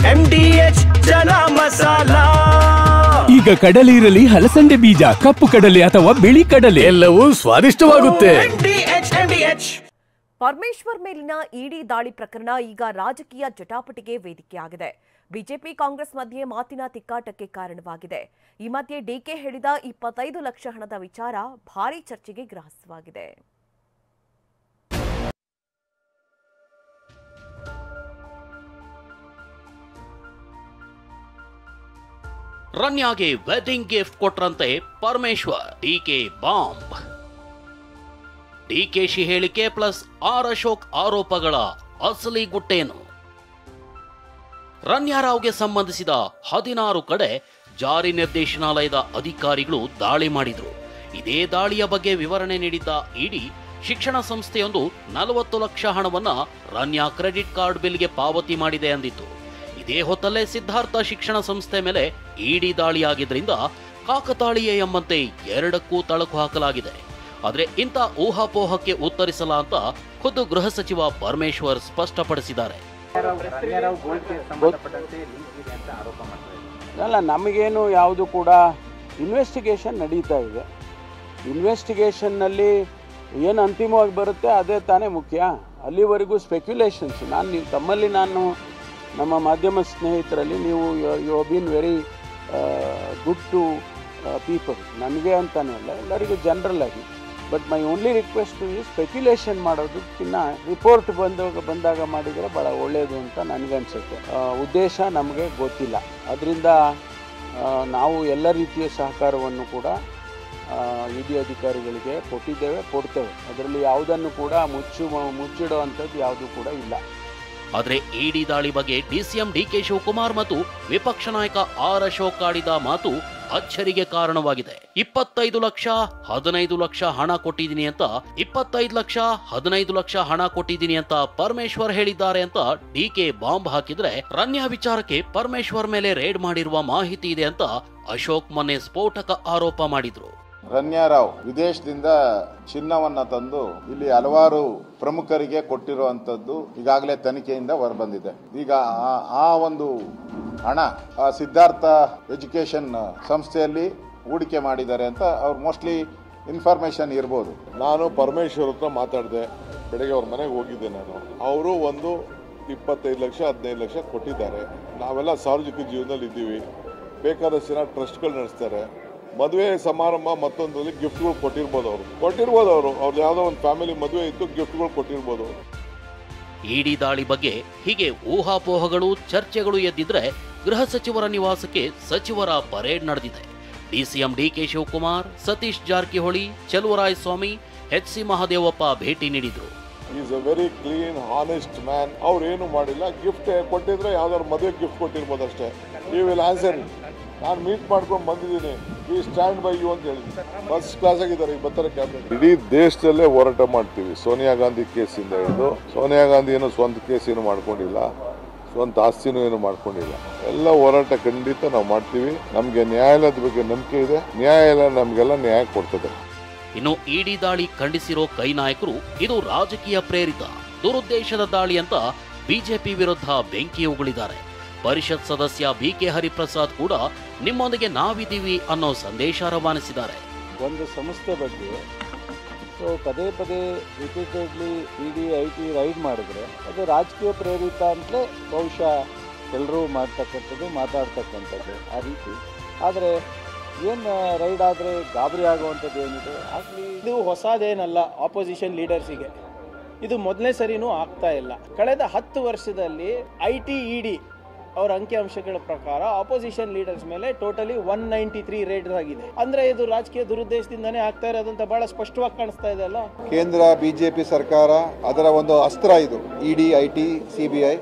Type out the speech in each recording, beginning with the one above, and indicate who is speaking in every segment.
Speaker 1: MDH ಜನ ಮಸಾಲಾ.
Speaker 2: ಈಗ ಕಡಲೆ ಇರಲಿ, ಹಲಸಂದೆ ಬೀಜ, ಕಪ್ಪು ಕಡಲೆ ಅಥವಾ ಬಿಳಿ ಕಡಲೆ, ಎಲ್ಲವೂ ಸ್ವಾದಿಷ್ಟವಾಗುತ್ತೆ.
Speaker 3: ಪರಮೇಶ್ವರ್ ಮೇಲಿನ ಇಡಿ ದಾಳಿ ಪ್ರಕರಣ ಈಗ ರಾಜಕೀಯ ಜಟಾಪಟಿಗೆ ವೇದಿಕೆಯಾಗಿದೆ. ಬಿಜೆಪಿ ಕಾಂಗ್ರೆಸ್ ಮಧ್ಯೆ ಮಾತಿನ ತಿಕ್ಕಾಟಕ್ಕೆ ಕಾರಣವಾಗಿದೆ. ಈ ಮಧ್ಯೆ ಡಿಕೆ ಹೇಳಿದ 25 ಲಕ್ಷ ಹಣದ ವಿಚಾರ ಭಾರೀ ಚರ್ಚೆಗೆ ಗ್ರಾಸವಾಗಿದೆ.
Speaker 4: ರನ್ಯಾಗೆ ವೆಡ್ಡಿಂಗ್ ಗಿಫ್ಟ್ ಕೊಟ್ರಂತೆ ಪರಮೇಶ್ವರ್, ಡಿಕೆ ಬಾಂಬ್. ಡಿಕೆಶಿ ಹೇಳಿಕೆ ಪ್ಲಸ್ ಆರ್ ಅಶೋಕ್ ಆರೋಪಗಳ ಅಸಲಿ ಗುಟ್ಟೇನು? ರನ್ಯಾರಾವ್ಗೆ ಸಂಬಂಧಿಸಿದ 16 ಕಡೆ ಜಾರಿ ನಿರ್ದೇಶನಾಲಯದ ಅಧಿಕಾರಿಗಳು ದಾಳಿ ಮಾಡಿದ್ರು. ಇದೇ ದಾಳಿಯ ಬಗ್ಗೆ ವಿವರಣೆ ನೀಡಿದ್ದ ಇಡಿ, ಶಿಕ್ಷಣ ಸಂಸ್ಥೆಯೊಂದು 40 ಲಕ್ಷ ಹಣವನ್ನ ರನ್ಯಾ ಕ್ರೆಡಿಟ್ ಕಾರ್ಡ್ ಬಿಲ್ಗೆ ಪಾವತಿ ಮಾಡಿದೆ ಅಂದಿತ್ತು. ಇದೇ ಹೊತ್ತಲ್ಲೇ ಸಿದ್ಧಾರ್ಥ ಶಿಕ್ಷಣ ಸಂಸ್ಥೆ ಮೇಲೆ ಇಡಿ ದಾಳಿಯಾಗಿದ್ರಿಂದ ಕಾಕತಾಳೀಯ ಎಂಬಂತೆ ಎರಡಕ್ಕೂ ತಳಕು ಹಾಕಲಾಗಿದೆ. ಆದರೆ ಇಂಥ ಊಹಾಪೋಹಕ್ಕೆ ಉತ್ತರಿಸಲ್ಲ ಅಂತ ಖುದ್ದು ಗೃಹ ಸಚಿವ ಪರಮೇಶ್ವರ್ ಸ್ಪಷ್ಟಪಡಿಸಿದ್ದಾರೆ.
Speaker 5: ಅಲ್ಲ, ನಮಗೇನು ಯಾವುದು ಕೂಡ ಇನ್ವೆಸ್ಟಿಗೇಷನ್ ನಡೀತಾ ಇದೆ. ಇನ್ವೆಸ್ಟಿಗೇಷನ್ನಲ್ಲಿ ಏನು ಅಂತಿಮವಾಗಿ ಬರುತ್ತೆ ಅದೇ ತಾನೇ ಮುಖ್ಯ. ಅಲ್ಲಿವರೆಗೂ ಸ್ಪೆಕ್ಯುಲೇಷನ್ಸ್. ನಾನು ನಮ್ಮ ಮಾಧ್ಯಮ ಸ್ನೇಹಿತರಲ್ಲಿ ನೀವು you been very good to people, ನನಗೆ ಅಂತಾನೆ ಅಲ್ಲ, ಎಲ್ಲರಿಗೂ ಜನರಲ್ ಆಗಿ. ಬಟ್ ಮೈ ಓನ್ಲಿ ರಿಕ್ವೆಸ್ಟ್ ಈ ಸ್ಪೆಕ್ಯುಲೇಷನ್ ಮಾಡೋದಕ್ಕಿಂತ ರಿಪೋರ್ಟ್ ಬಂದಾಗ ಮಾಡಿದರೆ ಭಾಳ ಒಳ್ಳೆಯದು ಅಂತ ನನಗನ್ಸುತ್ತೆ. ಉದ್ದೇಶ ನಮಗೆ ಗೊತ್ತಿಲ್ಲ. ಅದರಿಂದ ನಾವು ಎಲ್ಲ ರೀತಿಯ ಸಹಕಾರವನ್ನು ಕೂಡ ಇಡಿ ಅಧಿಕಾರಿಗಳಿಗೆ ಕೊಡ್ತೇವೆ. ಅದರಲ್ಲಿ ಯಾವುದನ್ನು ಕೂಡ ಮುಚ್ಚಿಡೋ ಅಂಥದ್ದು ಯಾವುದೂ ಕೂಡ ಇಲ್ಲ.
Speaker 4: ಆದರೆ ಇಡಿ ದಾಳಿ ಬಗ್ಗೆ ಡಿಸಿಎಂ ಡಿಕೆ ಶಿವಕುಮಾರ್ ಮತ್ತು ವಿಪಕ್ಷ ನಾಯಕ ಆರ್ ಅಶೋಕ್ ಆಡಿದ ಮಾತು ಅಚ್ಚರಿಗೆ ಕಾರಣವಾಗಿದೆ. 25 ಲಕ್ಷ 15 ಲಕ್ಷ ಹಣ ಕೊಟ್ಟಿದ್ದೀನಿ ಅಂತ 25 ಲಕ್ಷ 15 ಲಕ್ಷ ಹಣ ಕೊಟ್ಟಿದ್ದೀನಿ ಅಂತ ಪರಮೇಶ್ವರ್ ಹೇಳಿದ್ದಾರೆ ಅಂತ ಡಿಕೆ ಬಾಂಬ್ ಹಾಕಿದ್ರೆ, ರನ್ಯಾ ವಿಚಾರಕ್ಕೆ ಪರಮೇಶ್ವರ್ ಮೇಲೆ ರೇಡ್ ಮಾಡಿರುವ ಮಾಹಿತಿ ಇದೆ ಅಂತ ಅಶೋಕ್ ಮೊನ್ನೆ ಸ್ಫೋಟಕ ಆರೋಪ ಮಾಡಿದ್ರು.
Speaker 6: ರನ್ಯಾರಾವ್ ವಿದೇಶದಿಂದ ಚಿನ್ನವನ್ನ ತಂದು ಇಲ್ಲಿ ಹಲವಾರು ಪ್ರಮುಖರಿಗೆ ಕೊಟ್ಟಿರುವಂತದ್ದು ಈಗಾಗಲೇ ತನಿಖೆಯಿಂದ ಹೊರಬಂದಿದೆ. ಈಗ ಆ ಒಂದು ಹಣ ಸಿದ್ಧಾರ್ಥ ಎಜುಕೇಶನ್ ಸಂಸ್ಥೆಯಲ್ಲಿ ಹೂಡಿಕೆ ಮಾಡಿದ್ದಾರೆ ಅಂತ ಅವ್ರು ಮೋಸ್ಟ್ಲಿ ಇನ್ಫಾರ್ಮೇಶನ್ ಇರ್ಬೋದು.
Speaker 7: ನಾನು ಪರಮೇಶ್ವರ್ ಹತ್ರ ಮಾತಾಡಿದೆ, ಬೆಳಗ್ಗೆ ಅವ್ರ ಮನೆಗೆ ಹೋಗಿದ್ದೆ ನಾನು. ಅವರು ಒಂದು 25 ಲಕ್ಷ 15 ಲಕ್ಷ ಕೊಟ್ಟಿದ್ದಾರೆ. ನಾವೆಲ್ಲ ಸಾರ್ವಜನಿಕ ಜೀವನದಲ್ಲಿ ಇದ್ದೀವಿ, ಬೇಕಾದಷ್ಟು ಜನ ಟ್ರಸ್ಟ್ಗಳು ನಡೆಸ್ತಾರೆ. ಮದುವೆ ಸಮಾರಂಭ ಮತ್ತೊಂದರಲ್ಲಿ ಗಿಫ್ಟ್ಗಳು ಕೊಟ್ಟಿರ್ಬೋದು. ಅವ್ರದ್ದು ಯಾವುದೋ ಒಂದು ಫ್ಯಾಮಿಲಿ ಮದುವೆ ಇತ್ತು, ಗಿಫ್ಟ್ಗಳು ಕೊಟ್ಟಿರ್ಬೋದು.
Speaker 4: ಇಡಿ ದಾಳಿ ಬಗ್ಗೆ ಹೀಗೆ ಊಹಾಪೋಹಗಳು ಚರ್ಚೆಗಳು ಎದ್ದಿದ್ರೆ ಗೃಹ ಸಚಿವರ ನಿವಾಸಕ್ಕೆ ಸಚಿವರ ಪರೇಡ್ ನಡೆದಿದೆ. ಡಿಸಿಎಂ ಡಿಕೆ ಶಿವಕುಮಾರ್, ಸತೀಶ್ ಜಾರಕಿಹೊಳಿ, ಚಲುವರಾಯ ಸ್ವಾಮಿ, HC ಮಹದೇವಪ್ಪ ಭೇಟಿ ನೀಡಿದ್ರು.
Speaker 7: Is a very clean honest man. ಅವ್ರು ಏನು ಮಾಡಿಲ್ಲ. ಗಿಫ್ಟ್ ಕೊಟ್ಟಿದ್ರೆ ಯಾವ್ದಾದ್ರು ಮದುವೆ ಗಿಫ್ಟ್ ಕೊಟ್ಟಿರ್ಬೋದು ಅಷ್ಟೇ. You will answer. ನಾನು ಮೀಟ್ ಮಾಡ್ಕೊಂಡು ಬಂದಿದ್ದೀನಿ, ವಿ ಸ್ಟ್ಯಾಂಡ್ ಬೈ ಯು ಅಂತ ಹೇಳಿದ್ವಿ. ಫಸ್ಟ್ ಕ್ಲಾಸ್ ಆಗಿದ್ದಾರೆ, ಈಗ ಬರ್ತಾರೆ ಕ್ಯಾಬಿನೆಟ್. ಇಡೀ ದೇಶದಲ್ಲೇ ಹೋರಾಟ ಮಾಡ್ತೀವಿ. ಸೋನಿಯಾ ಗಾಂಧಿ ಕೇಸಿಂದ ಹಿಡಿದು, ಸೋನಿಯಾ ಗಾಂಧಿ ಏನು ಸ್ವಂತ ಕೇಸ್ ಏನು ಮಾಡ್ಕೊಂಡಿಲ್ಲ, ಸ್ವಂತ ಆಸ್ತಿನೂ ಏನು ಮಾಡ್ಕೊಂಡಿಲ್ಲ. ಎಲ್ಲ ಹೋರಾಟ ಖಂಡಿತ ನಾವು ಮಾಡ್ತೀವಿ. ನಮಗೆ ನ್ಯಾಯಾಲಯದ ಬಗ್ಗೆ ನಂಬಿಕೆ ಇದೆ. ನ್ಯಾಯಾಲಯ ನಮಗೆಲ್ಲ ನ್ಯಾಯ ಕೊಡ್ತದೆ.
Speaker 4: ಇನ್ನು ಇಡಿ ದಾಳಿ ಖಂಡಿಸಿರೋ ಕೈ ನಾಯಕರು ಇದು ರಾಜಕೀಯ ಪ್ರೇರಿತ ದುರುದ್ದೇಶದ ದಾಳಿ ಅಂತ ಬಿಜೆಪಿ ವಿರುದ್ಧ ಬೆಂಕಿ ಉಗುಳಿದ್ದಾರೆ. ಪರಿಷತ್ ಸದಸ್ಯ BK ಹರಿಪ್ರಸಾದ್ ಕೂಡ ನಿಮ್ಮೊಂದಿಗೆ ನಾವಿದ್ದೀವಿ ಅನ್ನೋ ಸಂದೇಶ ರವಾನಿಸಿದ್ದಾರೆ.
Speaker 5: ಒಂದು ಸಂಸ್ಥೆ ಬಗ್ಗೆ ಪದೇ ರಿಪೀಟೆಡ್ಲಿ ಇಡಿ IT ರೈಡ್ ಮಾಡಿದ್ರೆ ಅದು ರಾಜಕೀಯ ಪ್ರೇರಿತ ಅಂತಲೇ ಬಹುಶಃ ಎಲ್ಲರೂ ಮಾತಾಡ್ತಕ್ಕಂಥದ್ದು ಆ ರೀತಿ. ಆದರೆ ಏನು ರೈಡ್ ಆದರೆ ಗಾಬರಿ ಆಗುವಂಥದ್ದು ಏನಿದೆ ಆಗಲಿ.
Speaker 8: ಇದು ಹೊಸದೇನಲ್ಲ ಆಪೋಸಿಷನ್ ಲೀಡರ್ಸಿಗೆ. ಇದು ಮೊದಲನೇ ಸರಿನೂ ಆಗ್ತಾ ಇಲ್ಲ. ಕಳೆದ 10 ವರ್ಷದಲ್ಲಿ IT ED ಅವರ ಅಂಕಿಅಂಶಗಳ ಪ್ರಕಾರ ಆಪೋಸಿಷನ್ ಲೀಡರ್ಸ್ ಮೇಲೆ ಟೋಟಲಿ 193 ರೇಡ್ ಆಗಿದೆ. ಅಂದ್ರೆ ಇದು ರಾಜಕೀಯ ದುರುದ್ದೇಶದಿಂದನೇ ಆಗ್ತಾ ಇರೋದಂತ ಬಹಳ ಸ್ಪಷ್ಟವಾಗಿ ಕಾಣಿಸ್ತಾ ಇದೆ ಅಲ್ಲ.
Speaker 9: ಕೇಂದ್ರ ಬಿಜೆಪಿ ಸರ್ಕಾರ ಅದರ ಒಂದು ಅಸ್ತ್ರ ಇದು. ED IT CBI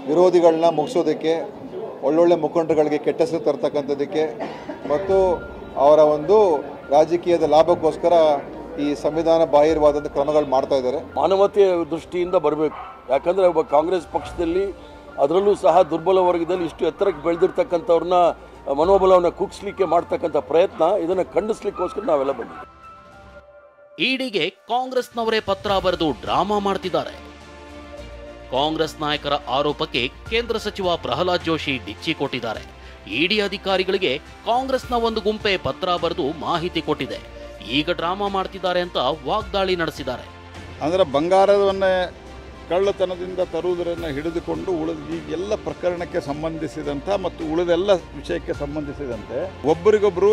Speaker 9: ವಿರೋಧಿಗಳನ್ನ ಮುಗಿಸೋದಕ್ಕೆ, ಒಳ್ಳೊಳ್ಳೆ ಮುಖಂಡರುಗಳಿಗೆ ಕೆಟ್ಟ ಹೆಸರು ತರ್ತಕ್ಕಂಥದ್ದಕ್ಕೆ ಮತ್ತು ಅವರ ಒಂದು ರಾಜಕೀಯದ ಲಾಭಕ್ಕೋಸ್ಕರ ಈ ಸಂವಿಧಾನ ಬಾಹಿರವಾದಂಥ ಕ್ರಮಗಳು ಮಾಡ್ತಾ ಇದ್ದಾರೆ.
Speaker 10: ಮಾನವತೆಯ ದೃಷ್ಟಿಯಿಂದ ಬರಬೇಕು. ಯಾಕಂದರೆ ಒಬ್ಬ ಕಾಂಗ್ರೆಸ್ ಪಕ್ಷದಲ್ಲಿ, ಅದರಲ್ಲೂ ಸಹ ದುರ್ಬಲ ವರ್ಗದಲ್ಲಿ ಇಷ್ಟು ಎತ್ತರಕ್ಕೆ ಬೆಳೆದಿರ್ತಕ್ಕಂಥವ್ರನ್ನ ಮನೋಬಲವನ್ನು ಕುಗ್ಸ್ಲಿಕ್ಕೆ ಮಾಡ್ತಕ್ಕಂಥ ಪ್ರಯತ್ನ, ಇದನ್ನು ಖಂಡಿಸ್ಲಿಕ್ಕೋಸ್ಕರ ನಾವೆಲ್ಲ ಬಂದಿದ್ದೀವಿ.
Speaker 4: ಇಡಿಗೆ ಕಾಂಗ್ರೆಸ್ನವರೇ ಪತ್ರ ಬರೆದು ಡ್ರಾಮಾ ಮಾಡ್ತಿದ್ದಾರೆ. ಕಾಂಗ್ರೆಸ್ ನಾಯಕರ ಆರೋಪಕ್ಕೆ ಕೇಂದ್ರ ಸಚಿವ ಪ್ರಹ್ಲಾದ್ ಜೋಶಿ ಡಿಚ್ಚಿ ಕೊಟ್ಟಿದ್ದಾರೆ. ಇಡಿ ಅಧಿಕಾರಿಗಳಿಗೆ ಕಾಂಗ್ರೆಸ್ನ ಒಂದು ಗುಂಪೆ ಪತ್ರ ಬರೆದು ಮಾಹಿತಿ ಕೊಟ್ಟಿದೆ. ಈಗ ಡ್ರಾಮಾ ಮಾಡ್ತಿದ್ದಾರೆ ಅಂತ ವಾಗ್ದಾಳಿ ನಡೆಸಿದ್ದಾರೆ.
Speaker 11: ಅಂದರೆ ಬಂಗಾರವನ್ನೇ ಕಳ್ಳತನದಿಂದ ತರುವುದನ್ನು ಹಿಡಿದುಕೊಂಡು ಈ ಎಲ್ಲ ಪ್ರಕರಣಕ್ಕೆ ಸಂಬಂಧಿಸಿದಂಥ ಮತ್ತು ಉಳಿದೆಲ್ಲ ವಿಷಯಕ್ಕೆ ಸಂಬಂಧಿಸಿದಂತೆ ಒಬ್ಬರಿಗೊಬ್ಬರು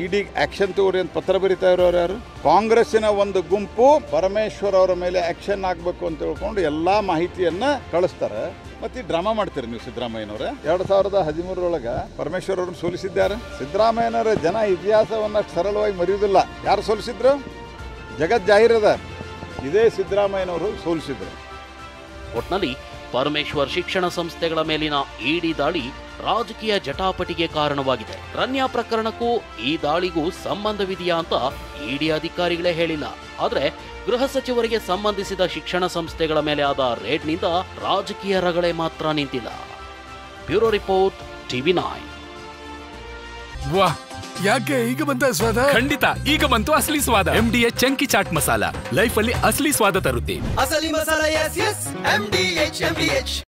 Speaker 11: ಇಡಿ ಆಕ್ಷನ್ ತಗೋರಿ ಅಂತ ಪತ್ರ ಬರೀತಾ ಇರೋರು ಯಾರು? ಕಾಂಗ್ರೆಸ್ಸಿನ ಒಂದು ಗುಂಪು ಪರಮೇಶ್ವರ್ ಅವರ ಮೇಲೆ ಆಕ್ಷನ್ ಆಗಬೇಕು ಅಂತ ಹೇಳ್ಕೊಂಡು ಎಲ್ಲ ಮಾಹಿತಿಯನ್ನ ಕಳಿಸ್ತಾರೆ. ಮತ್ತೆ ಈ ಡ್ರಾಮಾ ಮಾಡ್ತೀರಿ ನೀವು ಸಿದ್ದರಾಮಯ್ಯನವರೇ. 2013 ಪರಮೇಶ್ವರ್ ಅವ್ರನ್ನ ಸೋಲಿಸಿದ್ದಾರೆ. ಸಿದ್ದರಾಮಯ್ಯನವರ ಜನ ಇತಿಹಾಸವನ್ನ ಸರಳವಾಗಿ ಮರೆಯುವುದಿಲ್ಲ. ಯಾರು ಸೋಲಿಸಿದ್ರು? ಜಗತ್ ಜಾಹೀರದ ಇದೇ ಸಿದ್ದರಾಮಯ್ಯನವರು ಸೋಲಿಸಿದ್ರು.
Speaker 4: ಒಟ್ನಲ್ಲಿ ಪರಮೇಶ್ವರ್ ಶಿಕ್ಷಣ ಸಂಸ್ಥೆಗಳ ಮೇಲಿನ ಇಡಿ ದಾಳಿ ರಾಜಕೀಯ ಜಟಾಪಟಿಗೆ ಕಾರಣವಾಗಿದೆ. ರನ್ಯಾ ಪ್ರಕರಣಕ್ಕೂ ಈ ದಾಳಿಗೂ ಸಂಬಂಧವಿದೆಯಾ ಅಂತ ಇಡಿ ಅಧಿಕಾರಿಗಳೇ ಹೇಳಿಲ್ಲ. ಆದ್ರೆ ಗೃಹ ಸಚಿವರಿಗೆ ಸಂಬಂಧಿಸಿದ ಶಿಕ್ಷಣ ಸಂಸ್ಥೆಗಳ ಮೇಲೆ ಆದ ರೇಡ್ನಿಂದ ರಾಜಕೀಯ ರಗಳೆ ಮಾತ್ರ ನಿಂತಿಲ್ಲ. Bureau report, TV9.
Speaker 12: ವಾಹ್, ಯಾಕೆ ಈಗ ಬಂತ ಸ್ವಾದ? ಖಂಡಿತ ಈಗ ಬಂತು ಅಸಲಿ ಸ್ವಾದ. MDH chunky chaat masala life ಅಲ್ಲಿ ಅಸಲಿ ಸ್ವಾದ ತರುತ್ತೆ.
Speaker 1: ಅಸಲಿ ಮಸಾಲ, ಎಸ್ ಎಸ್ MDH.